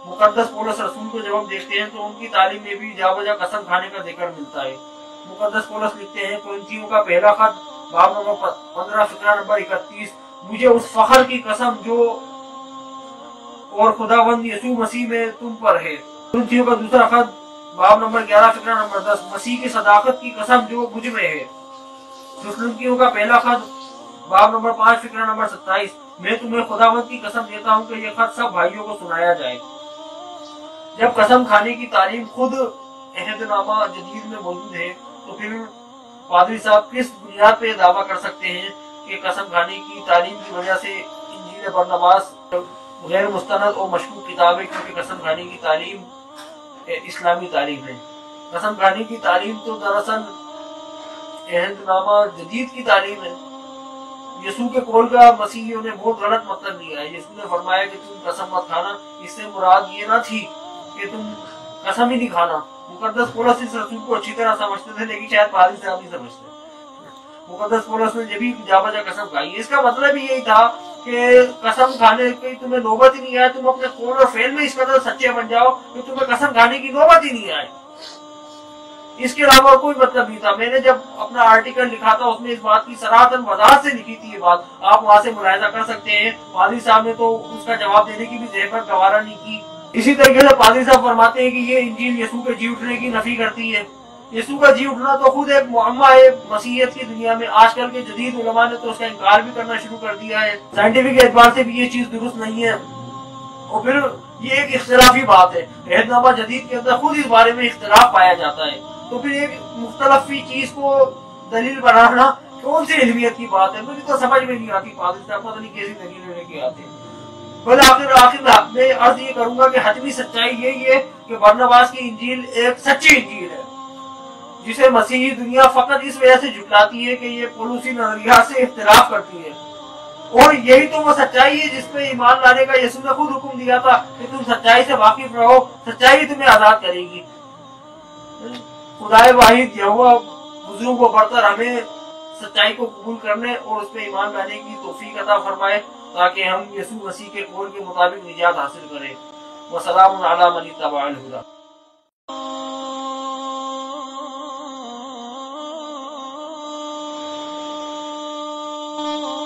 مقدس پولس رسول کو جب ہم دیکھتے ہیں تو ان کی تعلیم میں بھی جا بجا قسم کھانے کا ذکر ملتا ہے۔ مقدس پولس لکھتے ہیں کرنتھیوں کا پہلا خط باب نمبر 15 فقرہ نمبر 31، مجھے اس فخر کی قسم جو اور خداوند یسوع مسیح میں تم پر ہے۔ کرنتھیوں کا دوسرا خط باب نمبر 11 فقرہ نمبر 10، مسیح کی صداقت کی قسم جو مجھ میں ہے۔ تسلنیکیوں کا پہلا خط باب نمبر 5 فقرہ نمبر 27، میں تمہیں خداوند کی قسم دیتا ہوں کہ یہ خط سب بھائیوں کو سنایا جائے۔ جب قسم کھانے کی تعلیم خود عہد نامہ جدید میں موجود ہے تو پھر پادری صاحب کس بنیاد پہ دعویٰ کر سکتے ہیں کہ قسم کھانے کی تعلیم کی وجہ سے انجیل برناباس غیر مستند اور مشکوک کتاب ہے، کیونکہ قسم کھانے کی تعلیم اسلامی تعلیم ہے۔ قسم کھانے کی تعلیم تو دراصل عہد نامہ جدید کی تعلیم ہے۔ یسوع کے قول کا مسیحیوں نے بہت غلط مطلب لیا ہے۔ یسوع نے فرمایا کہ تم قسم مت کھانا، اس سے مراد یہ نہ تھی کہ تم قسم ہی نہیں کھانا۔ مقدس پولس اس رسول کو اچھی طرح سمجھتے تھے، لیکن شاید پادری صاحب نہیں سمجھتے۔ مقدس پولس نے جب جا بجا قسم کھائی، اس کا مطلب ہی یہی تھا کہ قسم کھانے کی تمہیں نوبت ہی نہیں آئے، تم اپنے قول اور فعل میں اس قدر سچے بن جاؤ کہ تمہیں قسم کھانے کی نوبت ہی نہیں آئے۔ اس کے علاوہ کوئی مطلب نہیں تھا۔ میں نے جب اپنا آرٹیکل لکھا تھا اس میں اس بات کی صراحتاً وضاحت سے لکھی تھی، یہ بات آپ وہاں سے ملاحظہ کر سکتے ہیں۔ پادری صاحب نے تو اس کا جواب دینے کی بھی زحمت گوارا نہیں کی۔ اسی طریقے سے پادری صاحب فرماتے ہیں کہ یہ انجیل یسوع کے جی اٹھنے کی نفی کرتی ہے۔ یسوع کا جی اٹھنا تو خود ایک معمہ ہے مسیحیت کی دنیا میں۔ آج کل کے جدید علماء نے تو اس کا انکار بھی کرنا شروع کر دیا ہے۔ سائنٹیفک اعتبار سے بھی یہ چیز درست نہیں ہے، اور پھر یہ ایک اختلافی بات ہے۔ عہد نامہ جدید کے اندر خود اس بارے میں اختلاف پایا جاتا ہے، تو پھر ایک مختلفی چیز کو دلیل بنانا کون سی علمیت کی بات ہے؟ مجھے تو سمجھ میں نہیں آتی۔ پادری صاحب پتہ نہیں کیسی دلیل لے کے آتے ہیں۔ بل آخر میں عرض یہ کروں گا کہ حتمی سچائی یہی ہے کہ برناباس کی انجیل ایک سچی انجیل ہے، جسے مسیحی دنیا فقط اس وجہ سے جھٹلاتی ہے کہ یہ پولوسی نظریات سے اختلاف کرتی ہے، اور یہی تو وہ سچائی ہے جس پہ ایمان لانے کا یسوع نے خود حکم دیا تھا کہ تم سچائی سے واقف رہو، سچائی تمہیں آزاد کرے گی۔ خدائے واحد یہوہ بزرگ و برتر ہمیں سچائی کو قبول کرنے اور اس پہ ایمان لانے کی توفیق عطا فرمائے تاکہ ہم یسوع مسیح کے قول کے مطابق نجات حاصل کریں۔ وسلام علی من اتبع الہدی۔ Oh